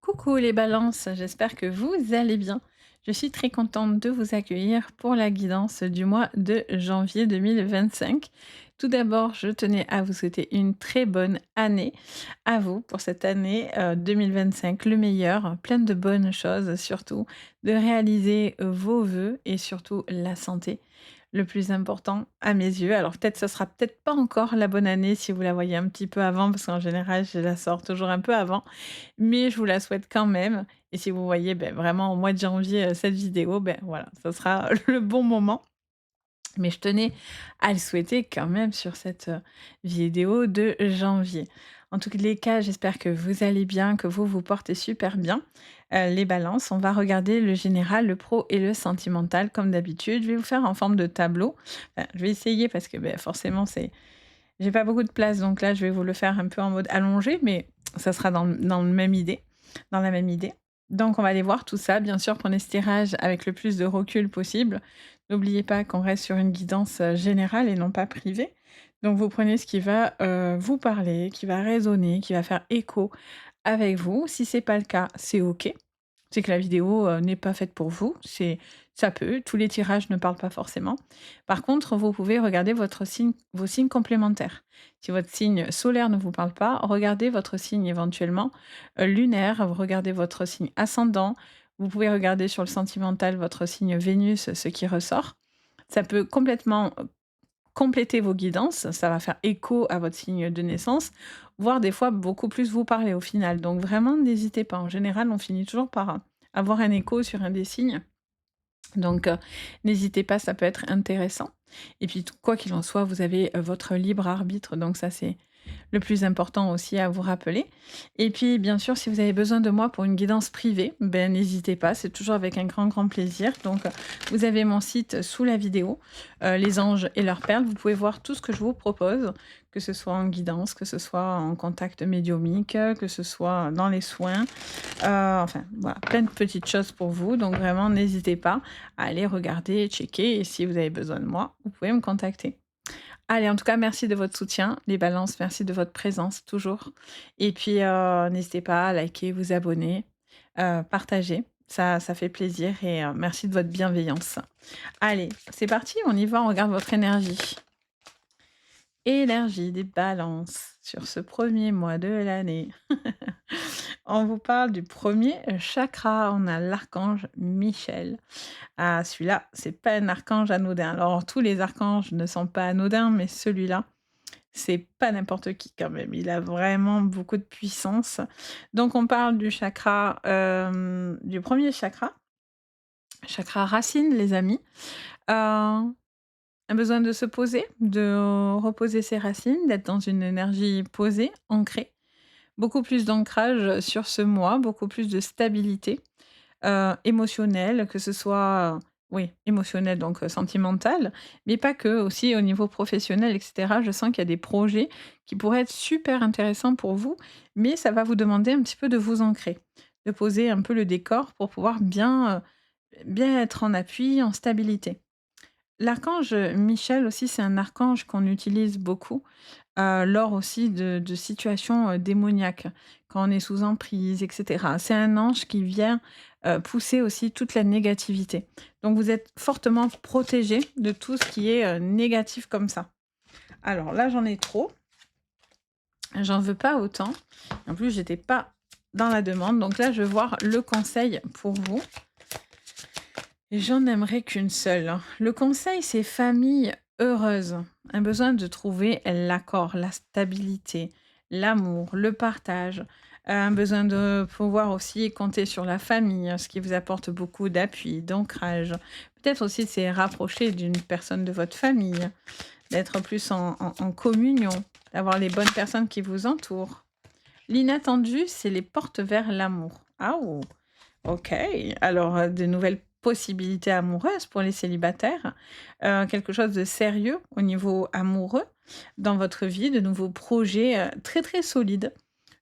Coucou les balances, j'espère que vous allez bien. Je suis très contente de vous accueillir pour la guidance du mois de janvier 2025. Tout d'abord, je tenais à vous souhaiter une très bonne année à vous pour cette année 2025, le meilleur, plein de bonnes choses surtout, de réaliser vos vœux et surtout la santé. Le plus important à mes yeux. Alors peut-être ce sera peut-être pas encore la bonne année si vous la voyez un petit peu avant, parce qu'en général je la sors toujours un peu avant. Mais je vous la souhaite quand même et si vous voyez, vraiment au mois de janvier, cette vidéo, voilà, ça sera le bon moment. Mais je tenais à le souhaiter quand même sur cette, vidéo de janvier. En tous les cas, j'espère que vous allez bien, que vous vous portez super bien. Les balances, on va regarder le général, le pro et le sentimental comme d'habitude. Je vais vous faire en forme de tableau. Enfin, je vais essayer parce que, forcément j'ai pas beaucoup de place, donc là, je vais vous le faire un peu en mode allongé, mais ça sera dans le même idée dans la même idée. Donc on va aller voir tout ça. Bien sûr, prenez ce tirage avec le plus de recul possible. N'oubliez pas qu'on reste sur une guidance, générale et non pas privée. Donc vous prenez ce qui va, vous parler, qui va résonner, qui va faire écho avec vous. Si c'est pas le cas, c'est OK. C'est que la vidéo, n'est pas faite pour vous, ça peut, tous les tirages ne parlent pas forcément. Par contre, vous pouvez regarder vos signes complémentaires. Si votre signe solaire ne vous parle pas, regardez votre signe éventuellement, lunaire, vous regardez votre signe ascendant, vous pouvez regarder sur le sentimental votre signe Vénus, ce qui ressort. Ça peut complètement, compléter vos guidances, ça va faire écho à votre signe de naissance, voire des fois beaucoup plus vous parler au final. Donc vraiment n'hésitez pas. En général, on finit toujours par, avoir un écho sur un des signes. Donc n'hésitez pas, ça peut être intéressant. Et puis quoi qu'il en soit, vous avez, votre libre arbitre, donc ça c'est le plus important aussi à vous rappeler. Et puis, bien sûr, si vous avez besoin de moi pour une guidance privée, n'hésitez pas, c'est toujours avec un grand, grand plaisir. Donc, vous avez mon site sous la vidéo, Les Anges et leurs perles. Vous pouvez voir tout ce que je vous propose, que ce soit en guidance, que ce soit en contact médiumique, que ce soit dans les soins. Enfin, voilà, plein de petites choses pour vous. Donc, vraiment, n'hésitez pas à aller regarder, checker. Et si vous avez besoin de moi, vous pouvez me contacter. Allez, en tout cas, merci de votre soutien, les balances, merci de votre présence toujours. Et puis, n'hésitez pas à liker, vous abonner, partager, ça fait plaisir et merci de votre bienveillance. Allez, c'est parti, on y va, on regarde votre énergie. Énergie des balances sur ce premier mois de l'année. On vous parle du premier chakra, on a l'archange Michel. Ah, celui-là, c'est pas un archange anodin. Alors, tous les archanges ne sont pas anodins, mais celui-là, c'est pas n'importe qui quand même, il a vraiment beaucoup de puissance. Donc on parle du chakra, du premier chakra, chakra racine les amis. Un besoin de se poser, de reposer ses racines, d'être dans une énergie posée, ancrée. Beaucoup plus d'ancrage sur ce mois, beaucoup plus de stabilité. Émotionnel, que ce soit, oui, émotionnel donc sentimental, mais pas que, aussi au niveau professionnel et cetera. Je sens qu'il y a des projets qui pourraient être super intéressants pour vous, mais ça va vous demander un petit peu de vous ancrer, de poser un peu le décor pour pouvoir bien être en appui, en stabilité. L'archange Michel aussi, c'est un archange qu'on utilise beaucoup, lors aussi de situations, démoniaques, quand on est sous emprise et cetera. C'est un ange qui vient, pousser aussi toute la négativité. Donc vous êtes fortement protégé de tout ce qui est, négatif comme ça. Alors là, j'en ai trop, j'en veux pas autant. En plus, j'étais pas dans la demande, donc là, je vais voir le conseil pour vous. Et j'en aimerais qu'une seule, hein. Le conseil, c'est famille heureuse. Un besoin de trouver l'accord, la stabilité, l'amour, le partage. Un besoin de pouvoir aussi compter sur la famille, ce qui vous apporte beaucoup d'appui, d'ancrage. Peut-être aussi c'est rapprocher d'une personne de votre famille, d'être plus en communion, d'avoir les bonnes personnes qui vous entourent. L'inattendu, c'est les portes vers l'amour. Ah oh! OK. Alors, de nouvelles possibilités amoureuses pour les célibataires, quelque chose de sérieux au niveau amoureux dans votre vie, de nouveaux projets, très, très solides.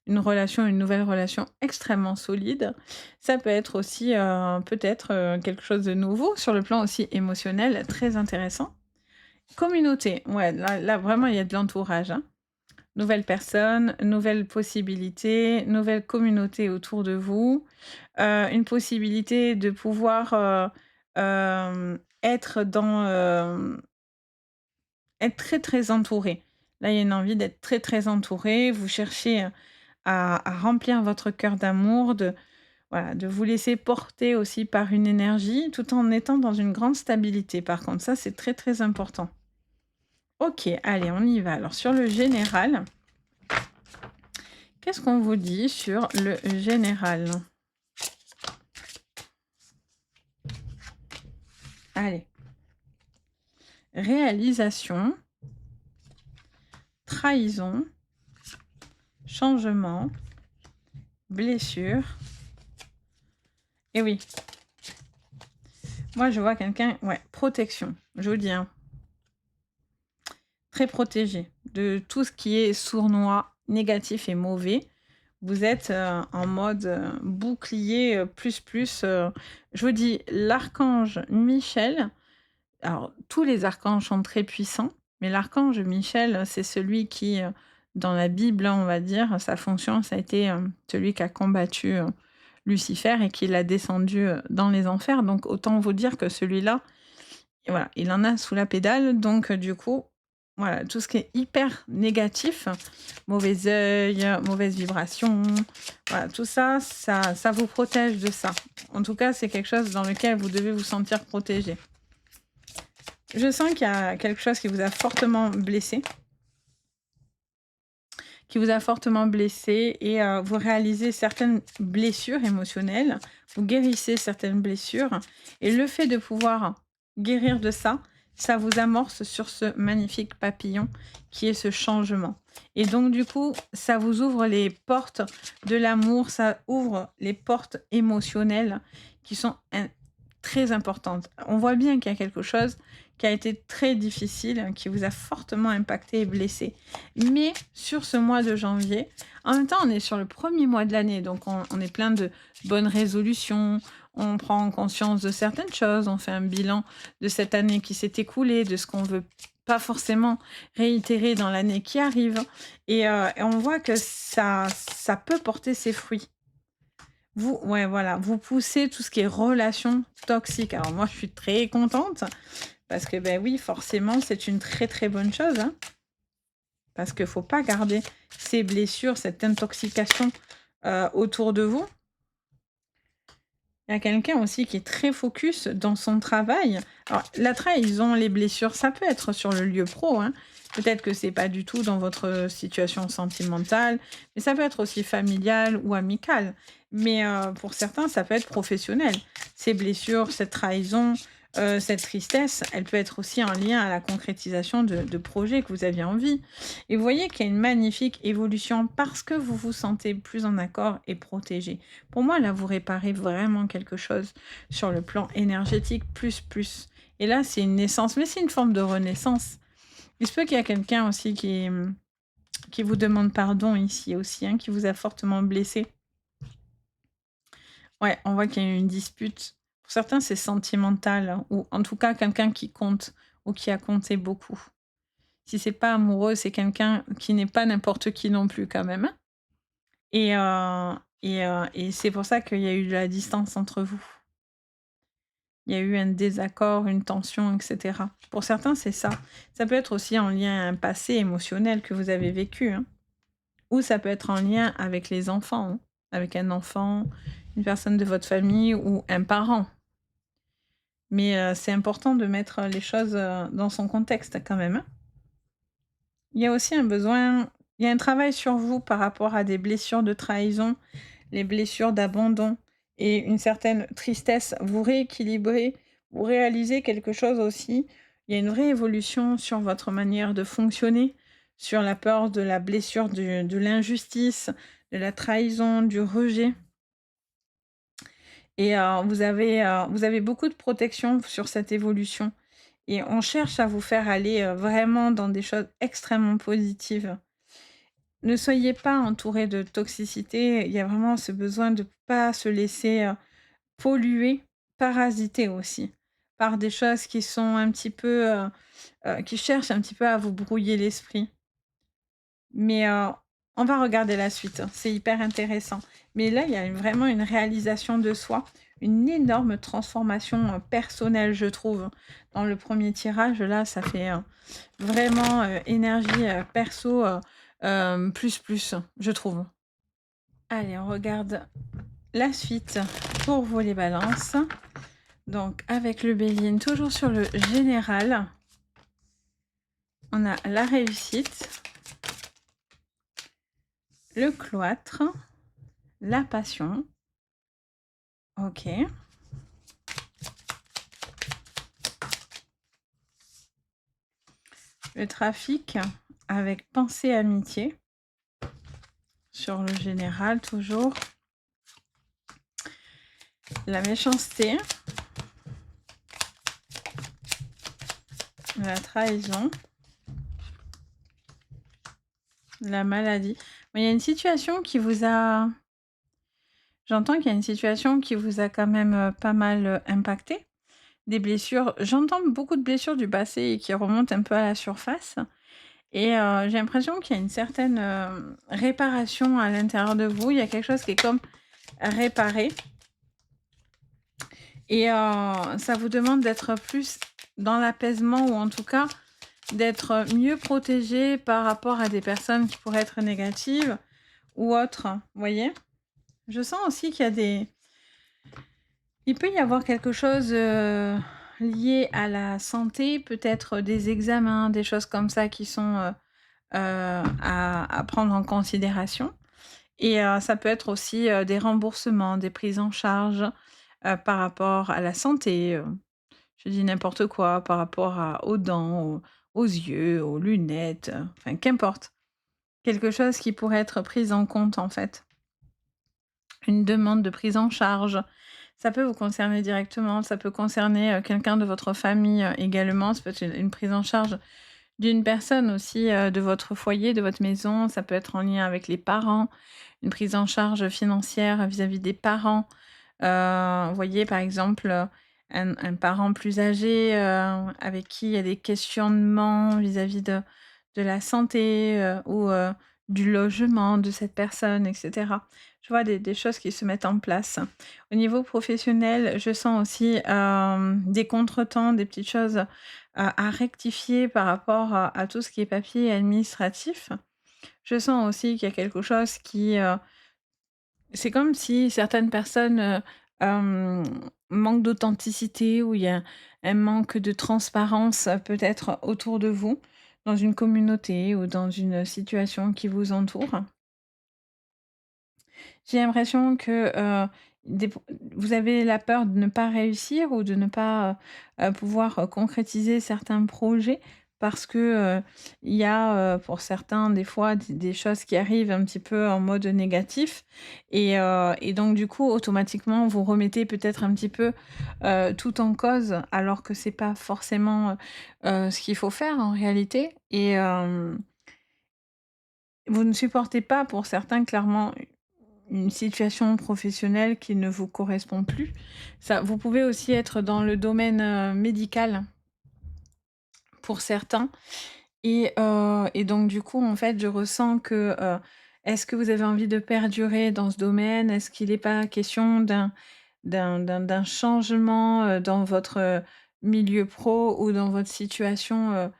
Une nouvelle relation extrêmement solide. Ça peut être aussi, peut-être, quelque chose de nouveau sur le plan aussi émotionnel, très intéressant. Communauté, ouais, là vraiment il y a de l'entourage, hein. nouvelles personnes, nouvelles possibilités, nouvelles communautés autour de vous, une possibilité de pouvoir, être dans, être très, très entouré. Là, il y a une envie d'être très, très entouré. Vous cherchez, à remplir votre cœur d'amour, de voilà, de vous laisser porter aussi par une énergie, tout en étant dans une grande stabilité. Par contre, ça, c'est très, très important. OK, allez, on y va. Alors sur le général, qu'est-ce qu'on vous dit sur le général? Allez, réalisation, trahison, changement, blessure. Et oui, moi je vois quelqu'un, ouais, protection. Je vous dis, hein, très protégé de tout ce qui est sournois, négatif et mauvais. Vous êtes, en mode, bouclier, plus, plus, je vous dis l'archange Michel. Alors, tous les archanges sont très puissants, mais l'archange Michel, c'est celui qui, dans la Bible, hein, on va dire, sa fonction, ça a été, celui qui a combattu, Lucifer et qui l'a descendu, dans les enfers. Donc autant vous dire que celui-là, voilà, il en a sous la pédale. Donc du coup, voilà, tout ce qui est hyper négatif, mauvais œil, mauvaise vibration, voilà, tout ça, ça vous protège de ça. En tout cas, c'est quelque chose dans lequel vous devez vous sentir protégé. Je sens qu'il y a quelque chose qui vous a fortement blessé et vous réalisez certaines blessures émotionnelles, vous guérissez certaines blessures et le fait de pouvoir guérir de ça, ça vous amorce sur ce magnifique papillon qui est ce changement. Et donc du coup, ça vous ouvre les portes de l'amour, ça ouvre les portes émotionnelles qui sont très importantes. On voit bien qu'il y a quelque chose qui a été très difficile, qui vous a fortement impacté et blessé. Mais sur ce mois de janvier, en même temps, on est sur le premier mois de l'année, donc on est plein de bonnes résolutions, on prend conscience de certaines choses, on fait un bilan de cette année qui s'est écoulée, de ce qu'on veut pas forcément réitérer dans l'année qui arrive. Et on voit que ça peut porter ses fruits. Vous, ouais, voilà, vous poussez tout ce qui est relations toxiques. Alors moi, je suis très contente parce que, ben oui, forcément, c'est une très, très bonne chose, hein. Parce qu'il faut pas garder ces blessures, cette intoxication, autour de vous. Il y a quelqu'un aussi qui est très focus dans son travail. Alors la trahison, les blessures, ça peut être sur le lieu pro, hein. Peut-être que c'est pas du tout dans votre situation sentimentale, mais ça peut être aussi familial ou amical. Mais, pour certains, ça peut être professionnel. Ces blessures, cette trahison, cette tristesse, elle peut être aussi en lien à la concrétisation de projets que vous aviez envie. Et vous voyez qu'il y a une magnifique évolution parce que vous vous sentez plus en accord et protégé. Pour moi, là, vous réparez vraiment quelque chose sur le plan énergétique plus, plus. Et là, c'est une naissance, mais c'est une forme de renaissance. Il se peut qu'il y a quelqu'un aussi qui vous demande pardon ici aussi, hein, qui vous a fortement blessé. Ouais, on voit qu'il y a eu une dispute. Pour certains, c'est sentimental, hein, ou en tout cas quelqu'un qui compte ou qui a compté beaucoup. Si c'est pas amoureux, c'est quelqu'un qui n'est pas n'importe qui non plus quand même, hein. Et c'est pour ça qu'il y a eu de la distance entre vous. Il y a eu un désaccord, une tension, et cetera. Pour certains, c'est ça. Ça peut être aussi en lien à un passé émotionnel que vous avez vécu, hein, ou ça peut être en lien avec les enfants, hein, avec un enfant, une personne de votre famille ou un parent. Mais, c'est important de mettre les choses, dans son contexte quand même, hein. Il y a aussi un besoin il y a un travail sur vous par rapport à des blessures de trahison, les blessures d'abandon et une certaine tristesse. Vous rééquilibrez, vous réalisez quelque chose aussi. Il y a une vraie évolution sur votre manière de fonctionner, sur la peur de la blessure, de l'injustice, de la trahison, du rejet. Et vous avez beaucoup de protection sur cette évolution et on cherche à vous faire aller, vraiment dans des choses extrêmement positives. Ne soyez pas entouré de toxicité, il y a vraiment ce besoin de pas se laisser, polluer, parasiter aussi, par des choses qui sont un petit peu, qui cherchent un petit peu à vous brouiller l'esprit. Mais on va regarder la suite, hein, c'est hyper intéressant. Mais là, il y a vraiment une réalisation de soi, une énorme transformation, personnelle, je trouve. Dans le premier tirage, là, ça fait, vraiment, énergie, perso, plus, je trouve. Allez, on regarde la suite pour vous les balances. Donc avec le bélier, toujours sur le général, on a la réussite, le cloître, la passion. Ok. Le trafic avec pensée amitié. Sur le général, toujours. La méchanceté. La trahison. La maladie. Bon, il y a une situation qui vous a... J'entends qu'il y a une situation qui vous a quand même pas mal impacté. Des blessures. J'entends beaucoup de blessures du passé et qui remontent un peu à la surface. Et j'ai l'impression qu'il y a une certaine réparation à l'intérieur de vous. Il y a quelque chose qui est comme réparé. Et ça vous demande d'être plus dans l'apaisement ou en tout cas d'être mieux protégé par rapport à des personnes qui pourraient être négatives ou autres. Vous voyez? Je sens aussi qu'il y a des... Il peut y avoir quelque chose lié à la santé, peut-être des examens, des choses comme ça qui sont à prendre en considération. Et ça peut être aussi des remboursements, des prises en charge par rapport à la santé. Je dis n'importe quoi, par rapport aux dents, aux yeux, aux lunettes, enfin qu'importe. Quelque chose qui pourrait être pris en compte en fait. Une demande de prise en charge. Ça peut vous concerner directement, ça peut concerner quelqu'un de votre famille également. Ça peut être une prise en charge d'une personne aussi de votre foyer, de votre maison. Ça peut être en lien avec les parents, une prise en charge financière vis-à-vis des parents. Vous voyez, par exemple, un parent plus âgé avec qui il y a des questionnements vis-à-vis de la santé ou du logement de cette personne, etc. Je vois des choses qui se mettent en place. Au niveau professionnel, je sens aussi des contretemps, des petites choses à rectifier par rapport à tout ce qui est papier et administratif. Je sens aussi qu'il y a quelque chose qui... c'est comme si certaines personnes manquent d'authenticité ou il y a un manque de transparence peut-être autour de vous, dans une communauté ou dans une situation qui vous entoure. J'ai l'impression que, des vous avez la peur de ne pas réussir ou de ne pas, pouvoir, concrétiser certains projets parce que, il y a, pour certains, des fois, des choses qui arrivent un petit peu en mode négatif et donc du coup, automatiquement, vous remettez peut-être un petit peu, tout en cause alors que c'est pas forcément, ce qu'il faut faire en réalité et vous ne supportez pas pour certains clairement une situation professionnelle qui ne vous correspond plus. Ça vous pouvez aussi être dans le domaine, médical pour certains et donc du coup, en fait, je ressens que, est-ce que vous avez envie de perdurer dans ce domaine? Est-ce qu'il n'est pas question d'un changement, dans votre, milieu pro ou dans votre situation,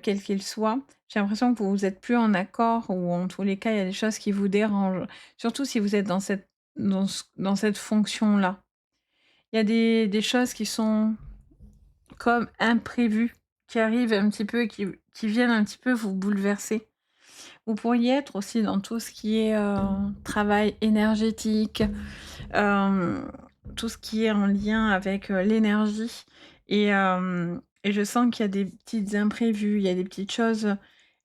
quelle qu'elle soit? J'ai l'impression que vous êtes plus en accord ou en tous les cas, il y a des choses qui vous dérangent. Surtout si vous êtes dans cette fonction-là. Il y a des choses qui sont comme imprévues, qui arrivent un petit peu et qui viennent un petit peu vous bouleverser. Vous pourriez être aussi dans tout ce qui est, travail énergétique, hem, tout ce qui est en lien avec, l'énergie et je sens qu'il y a des petites imprévus, il y a des petites choses,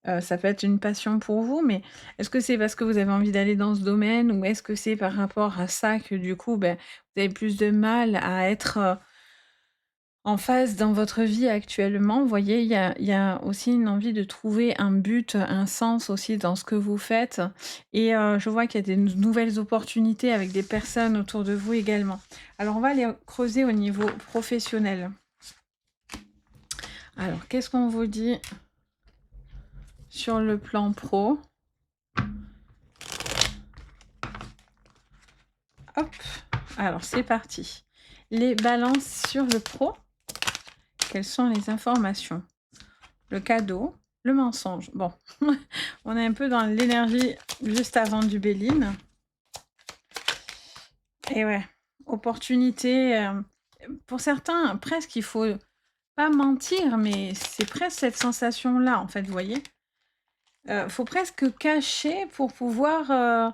ça peut être une passion pour vous, mais est-ce que c'est parce que vous avez envie d'aller dans ce domaine ou est-ce que c'est par rapport à ça que du coup, ben, vous avez plus de mal à être, en phase dans votre vie actuellement? Vous voyez, il y a aussi une envie de trouver un but, un sens aussi dans ce que vous faites et je vois qu'il y a des nouvelles opportunités avec des personnes autour de vous également. Alors on va aller creuser au niveau professionnel. Alors qu'est-ce qu'on vous dit sur le plan pro? Hop, alors c'est parti. Les balances sur le pro, quelles sont les informations? Le cadeau, le mensonge. Bon, on est un peu dans l'énergie juste avant du Béline. Et ouais, opportunité. Pour certains, presque, il faut pas mentir, mais c'est presque cette sensation-là, en fait, vous voyez. Faut presque cacher pour pouvoir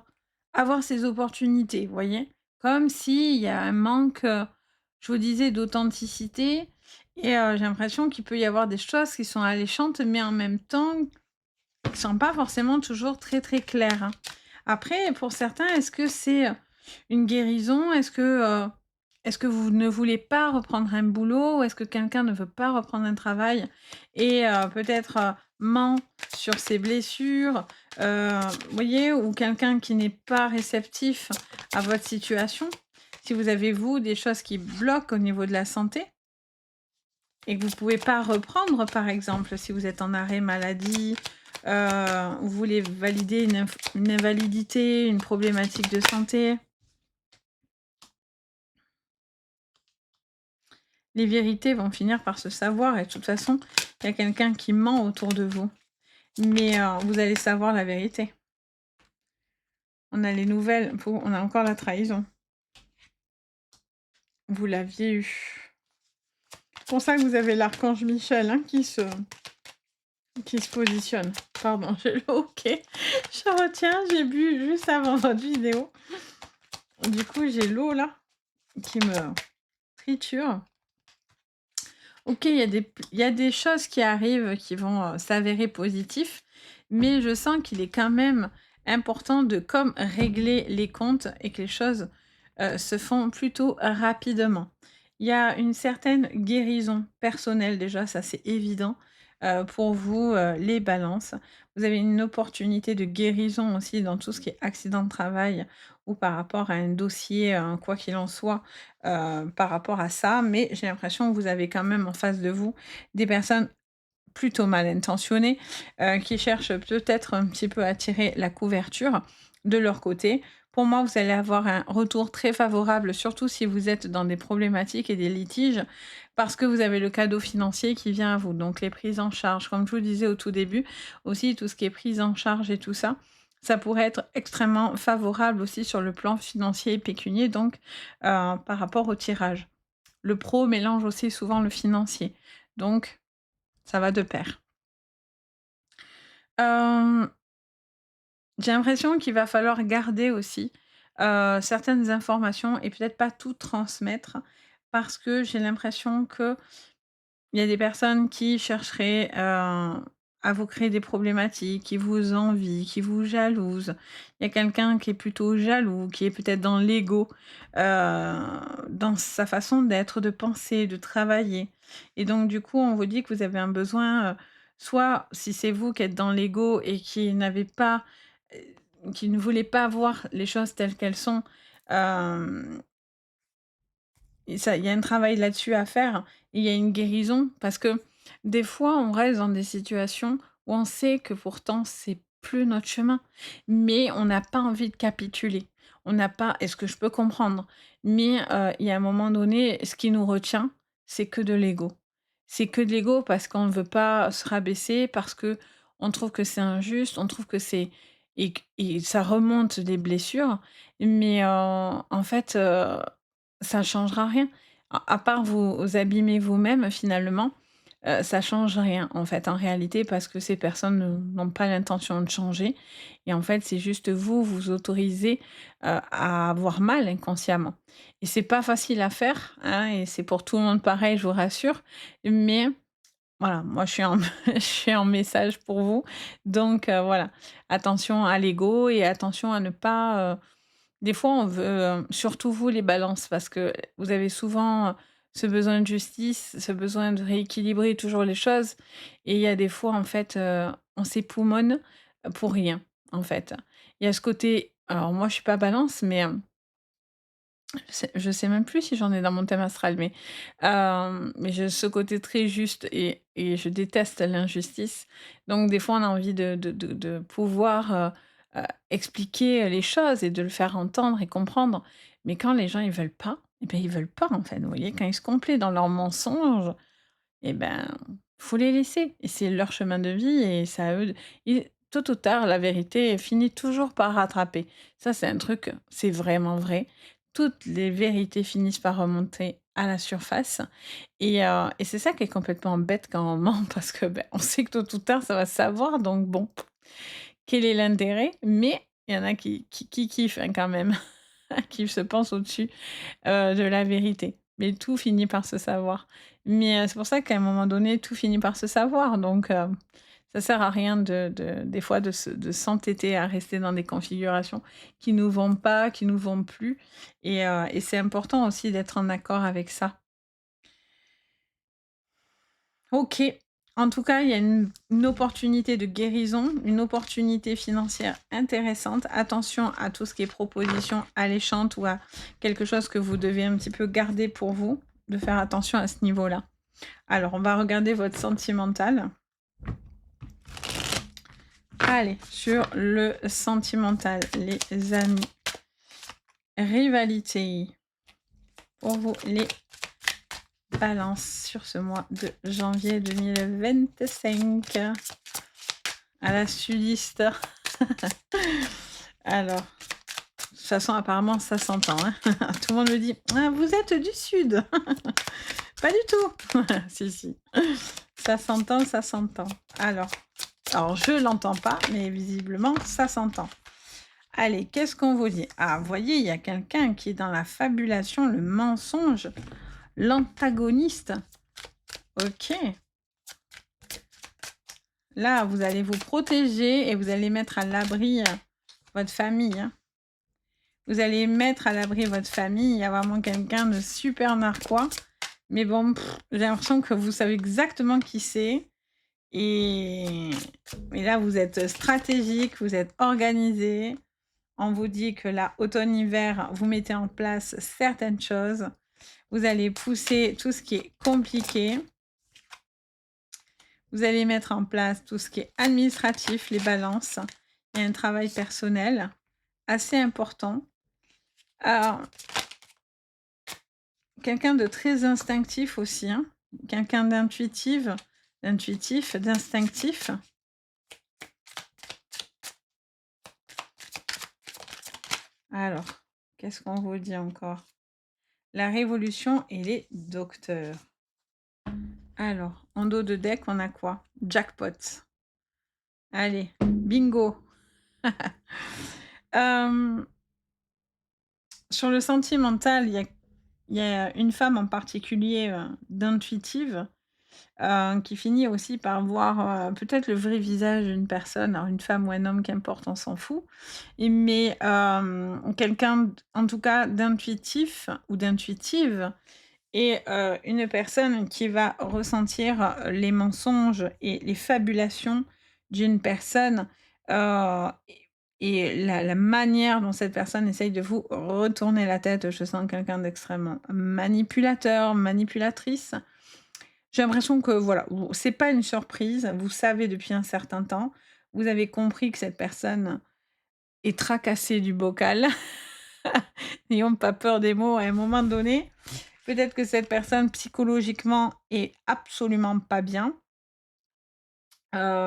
avoir ces opportunités, vous voyez. Comme s'il y a un manque, je vous disais, d'authenticité. Et j'ai l'impression qu'il peut y avoir des choses qui sont alléchantes, mais en même temps qui sont pas forcément toujours très, très claires, hein. Après, pour certains, est-ce que c'est, une guérison? Est-ce que vous ne voulez pas reprendre un boulot? Ou est-ce que quelqu'un ne veut pas reprendre un travail et peut-être, ment sur ses blessures? Vous voyez? Ou quelqu'un qui n'est pas réceptif à votre situation? Si vous avez, vous, des choses qui bloquent au niveau de la santé et que vous pouvez pas reprendre, par exemple, si vous êtes en arrêt maladie, vous voulez valider une invalidité, une problématique de santé. Les vérités vont finir par se savoir et de toute façon, il y a quelqu'un qui ment autour de vous. Mais vous allez savoir la vérité. On a les nouvelles, on a encore la trahison. Vous l'aviez eu. C'est pour ça que vous avez l'archange Michel, hein, qui se positionne. Pardon, j'ai le hoquet. Je retiens, j'ai bu juste avant votre vidéo. Du coup, j'ai l'eau là qui me triture. OK, il y a des choses qui arrivent qui vont, s'avérer positifs, mais je sens qu'il est quand même important de comme régler les comptes et que les choses, se font plutôt rapidement. Il y a une certaine guérison personnelle déjà, ça c'est évident, pour vous, les balances. Vous avez une opportunité de guérison aussi dans tout ce qui est accident de travail ou par rapport à un dossier, quoi qu'il en soit, par rapport à ça, mais j'ai l'impression que vous avez quand même en face de vous des personnes plutôt mal intentionnées, qui cherchent peut-être un petit peu à tirer la couverture de leur côté. Pour moi, vous allez avoir un retour très favorable, surtout si vous êtes dans des problématiques et des litiges, parce que vous avez le cadeau financier qui vient à vous. Donc les prises en charge, comme je vous disais au tout début, aussi tout ce qui est prise en charge et tout ça, ça pourrait être extrêmement favorable aussi sur le plan financier et pécunier, donc par rapport au tirage. Le pro mélange aussi souvent le financier, donc ça va de pair. Hem, j'ai l'impression qu'il va falloir garder aussi, certaines informations et peut-être pas tout transmettre parce que j'ai l'impression qu'il y a des personnes qui chercheraient, à vous créer des problématiques, qui vous envient, qui vous jalousent. Il y a quelqu'un qui est plutôt jaloux, qui est peut-être dans l'ego, heu, dans sa façon d'être, de penser, de travailler et donc du coup, on vous dit que vous avez un besoin, soit si c'est vous qui êtes dans l'ego et qui n'avez pas, qui ne voulez pas voir les choses telles qu'elles sont, hem et ça, il y a un travail là-dessus à faire. Il y a une guérison parce que des fois, on reste dans des situations où on sait que pourtant c'est plus notre chemin, mais on n'a pas envie de capituler. On n'a pas, est ce que je peux comprendre, mais il y a un moment donné, ce qui nous retient, c'est que de l'ego. C'est que de l'ego parce qu'on ne veut pas se rabaisser, parce que on trouve que c'est injuste, on trouve que c'est et ça remonte des blessures, mais en fait, ça changera rien. À part vous abîmer vous-même finalement, ça change rien en fait, en réalité, parce que ces personnes ne n'ont pas l'intention de changer et en fait, c'est juste vous, vous autorisez, à avoir mal inconsciemment et c'est pas facile à faire, hein et c'est pour tout le monde pareil, je vous rassure, mais voilà, moi je suis en je suis en message pour vous donc voilà. Attention à l'ego et attention à ne pas, des fois, on veut, surtout vous les balances, parce que vous avez souvent, ce besoin de justice, ce besoin de rééquilibrer toujours les choses et il y a des fois, en fait, on s'époumonne, pour rien, en fait. Il y a ce côté alors moi, je suis pas balance, mais, je sais même plus si j'en ai dans mon thème astral, mais j'ai ce côté très juste et je déteste l'injustice. Donc des fois, on a envie de pouvoir, expliquer les choses et de le faire entendre et comprendre. Mais quand les gens ils veulent pas, et ben, ils veulent pas, en fait, vous voyez? Quand ils se complaient dans leurs mensonges, et ben, faut les laisser et c'est leur chemin de vie et c'est à eux de et tôt ou tard, la vérité finit toujours par rattraper. Ça, c'est un truc, c'est vraiment vrai. Toutes les vérités finissent par remonter à la surface et c'est ça qui est complètement bête quand on ment parce que, ben, on sait que tôt ou tard, ça va se savoir donc bon, quel est l'intérêt? Mais il y en a qui kiffent, hein, quand même, qui se pensent au-dessus de la vérité. Mais tout finit par se savoir. Mais c'est pour ça qu'à un moment donné, tout finit par se savoir. Donc ça sert à rien des fois de s'entêter à rester dans des configurations qui nous vont pas, qui nous vont plus et c'est important aussi d'être en accord avec ça. OK. En tout cas, il y a une opportunité de guérison, une opportunité financière intéressante. Attention à tout ce qui est proposition alléchante ou à quelque chose que vous devez un petit peu garder pour vous, de faire attention à ce niveau-là. Alors, on va regarder votre sentimental. Allez, sur le sentimental, les amis. Rivalité. Pour vous, les balances sur ce mois de janvier 2025. À la sudiste. Alors, de toute façon, apparemment, ça s'entend, hein. Tout le monde me dit: «Ah, vous êtes du sud!» Pas du tout! Si, si. Ça s'entend, ça s'entend. Alors je l'entends pas, mais visiblement, ça s'entend. Allez, qu'est-ce qu'on vous dit? Ah, vous voyez, il y a quelqu'un qui est dans la fabulation, le mensonge, l'antagoniste. OK. Là, vous allez vous protéger et vous allez mettre à l'abri, votre famille, hein. Vous allez mettre à l'abri votre famille. Il y a vraiment quelqu'un de super narquois. Mais bon, j'ai l'impression que vous savez exactement qui c'est. Et, et là, vous êtes stratégique, vous êtes organisé. On vous dit que là, automne-hiver, vous mettez en place certaines choses. Vous allez pousser tout ce qui est compliqué. Vous allez mettre en place tout ce qui est administratif, les balances. Il y a un travail personnel assez important. Alors, quelqu'un de très instinctif aussi, hein. Quelqu'un d'instinctif. Alors, qu'est-ce qu'on vous dit encore? La révolution et les docteurs. Alors, en dos de deck, on a quoi? Jackpot. Allez, bingo. Sur le sentimental, il y a une femme en particulier d'intuitive qui finit aussi par voir peut-être le vrai visage d'une personne, alors une femme ou un homme, qu'importe, on s'en fout. Mais quelqu'un, en tout cas, d'intuitif ou d'intuitive, et une personne qui va ressentir les mensonges et les fabulations d'une personne et la manière dont cette personne essaye de vous retourner la tête. Je sens quelqu'un d'extrêmement manipulateur, manipulatrice. J'ai l'impression que voilà, c'est pas une surprise, vous savez depuis un certain temps, vous avez compris que cette personne est tracassée du bocal. N'ayons pas peur des mots à un moment donné. Peut-être que cette personne psychologiquement est absolument pas bien.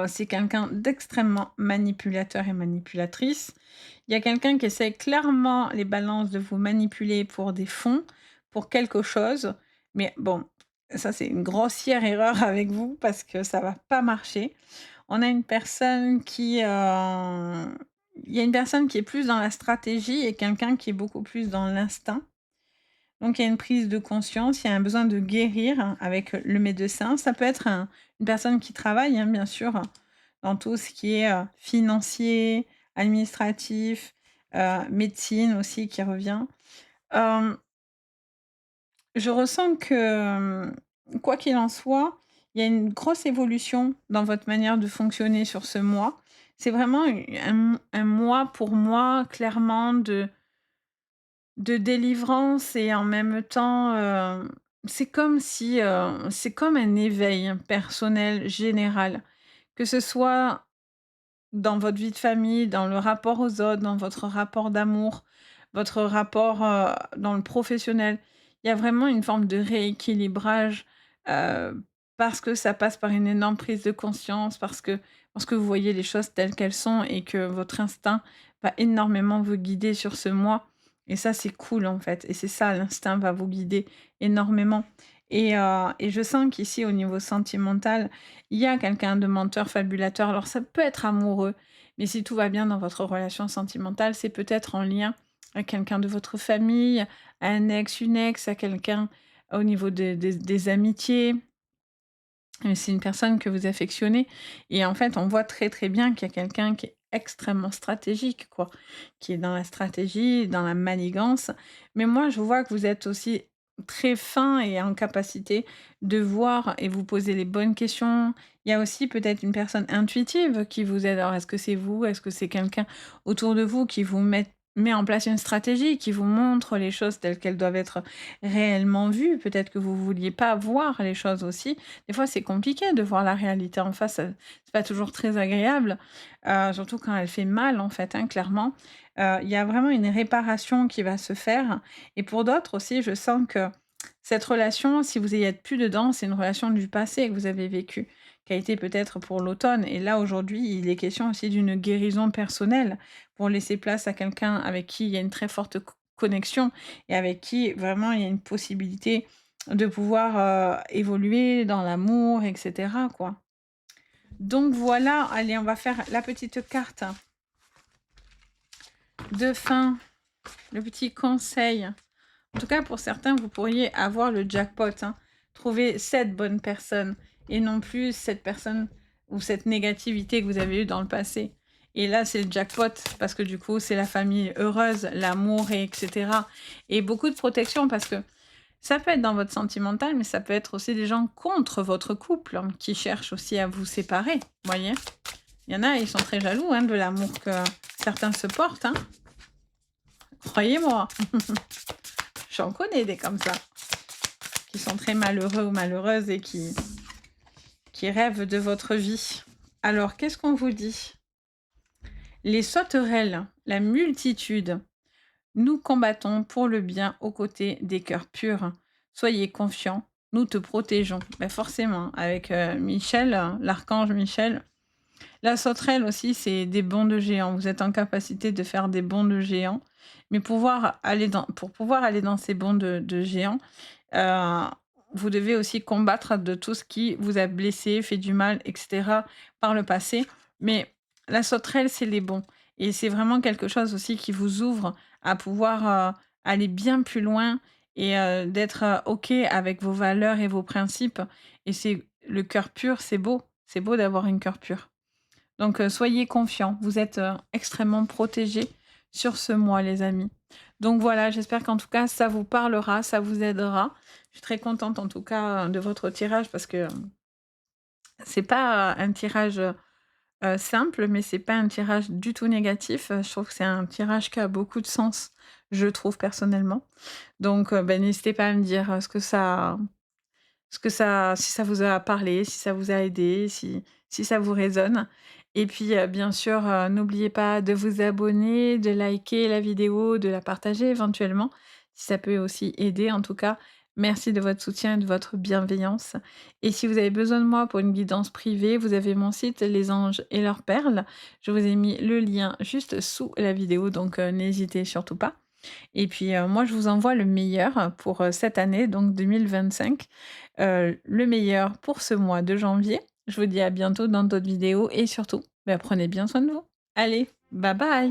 C'est quelqu'un d'extrêmement manipulateur et manipulatrice. Il y a quelqu'un qui essaie clairement, les balances, de vous manipuler pour des fonds, pour quelque chose. Mais bon, ça c'est une grossière erreur avec vous parce que ça va pas marcher. On a une personne il y a une personne qui est plus dans la stratégie et quelqu'un qui est beaucoup plus dans l'instinct. Donc il y a une prise de conscience, il y a un besoin de guérir avec le médecin. Ça peut être une personne qui travaille, hein, bien sûr, dans tout ce qui est financier, administratif, médecine aussi qui revient. Euh, je ressens que, quoi qu'il en soit, il y a une grosse évolution dans votre manière de fonctionner sur ce mois. C'est vraiment un mois pour moi, clairement, de délivrance et en même temps, c'est comme si, c'est comme un éveil personnel général. Que ce soit dans votre vie de famille, dans le rapport aux autres, dans votre rapport d'amour, votre rapport, dans le professionnel. Il y a vraiment une forme de rééquilibrage, parce que ça passe par une énorme prise de conscience, parce que vous voyez les choses telles qu'elles sont et que votre instinct va énormément vous guider sur ce mois et ça, c'est cool, en fait et c'est ça, l'instinct va vous guider énormément et je sens qu'ici, au niveau sentimental, il y a quelqu'un de menteur, fabulateur. Alors ça peut être amoureux, mais si tout va bien dans votre relation sentimentale, c'est peut-être en lien à quelqu'un de votre famille, à un ex, une ex, à quelqu'un au niveau des amitiés. C'est une personne que vous affectionnez et en fait, on voit très, très bien qu'il y a quelqu'un qui est extrêmement stratégique, quoi, qui est dans la stratégie, dans la manigance. Mais moi, je vois que vous êtes aussi très fin et en capacité de voir et vous poser les bonnes questions. Il y a aussi peut-être une personne intuitive qui vous aide. Alors, est-ce que c'est vous? Est-ce que c'est quelqu'un autour de vous qui vous met en place une stratégie, qui vous montre les choses telles qu'elles doivent être réellement vues? Peut-être que vous vouliez pas voir les choses aussi des fois, c'est compliqué de voir la réalité en face, c'est pas toujours très agréable, surtout quand elle fait mal, en fait, hein, clairement. Il y a vraiment une réparation qui va se faire et pour d'autres aussi, je sens que cette relation, si vous y êtes plus dedans, c'est une relation du passé que vous avez vécue, qui a été peut-être pour l'automne et là, aujourd'hui, il est question aussi d'une guérison personnelle pour laisser place à quelqu'un avec qui il y a une très forte connexion et avec qui vraiment il y a une possibilité de pouvoir, évoluer dans l'amour et cetera, quoi. Donc voilà, allez, on va faire la petite carte de fin, le petit conseil. En tout cas, pour certains, vous pourriez avoir le jackpot, hein. Trouver cette bonne personne et non plus cette personne ou cette négativité que vous avez eue dans le passé. Et là, c'est le jackpot parce que du coup, c'est la famille heureuse, l'amour et etc. Et beaucoup de protection parce que ça peut être dans votre sentimental, mais ça peut être aussi des gens contre votre couple, hein, qui cherchent aussi à vous séparer, voyez? Il y en a, ils sont très jaloux, hein, de l'amour que certains se portent, hein. Croyez-moi, j'en connais des comme ça, qui sont très malheureux ou malheureuses et qui rêvent de votre vie. Alors, qu'est-ce qu'on vous dit? Les sauterelles, la multitude, nous combattons pour le bien aux côtés des cœurs purs. Soyez confiants, nous te protégeons. Ben forcément, avec Michel, l'archange Michel. La sauterelle aussi, c'est des bonds de géants. Vous êtes en capacité de faire des bonds de géants. Mais pour pouvoir aller dans ces bonds de géants, euh, vous devez aussi combattre de tout ce qui vous a blessé, fait du mal, etc. par le passé. Mais la sauterelle, c'est les bons. Et c'est vraiment quelque chose aussi qui vous ouvre à pouvoir aller bien plus loin et d'être OK avec vos valeurs et vos principes. Et c'est le cœur pur, c'est beau. C'est beau d'avoir un cœur pur. Donc, soyez confiants. Vous êtes extrêmement protégés sur ce mois, les amis. Donc voilà, j'espère qu'en tout cas, ça vous parlera, ça vous aidera. Je suis très contente en tout cas de votre tirage parce que c'est pas un tirage simple, mais c'est pas un tirage du tout négatif. Je trouve que c'est un tirage qui a beaucoup de sens, je trouve personnellement. Donc, ben, n'hésitez pas à me dire si ça vous a parlé, si ça vous a aidé, si ça vous résonne et puis, bien sûr, n'oubliez pas de vous abonner, de liker la vidéo, de la partager éventuellement, si ça peut aussi aider. En tout cas, merci de votre soutien et de votre bienveillance et si vous avez besoin de moi pour une guidance privée, vous avez mon site Les Anges et leurs perles. Je vous ai mis le lien juste sous la vidéo, donc n'hésitez surtout pas. Et puis, moi, je vous envoie le meilleur pour, cette année, donc 2025. Le meilleur pour ce mois de janvier. Je vous dis à bientôt dans d'autres vidéos et surtout, bah, prenez bien soin de vous. Allez, bye bye!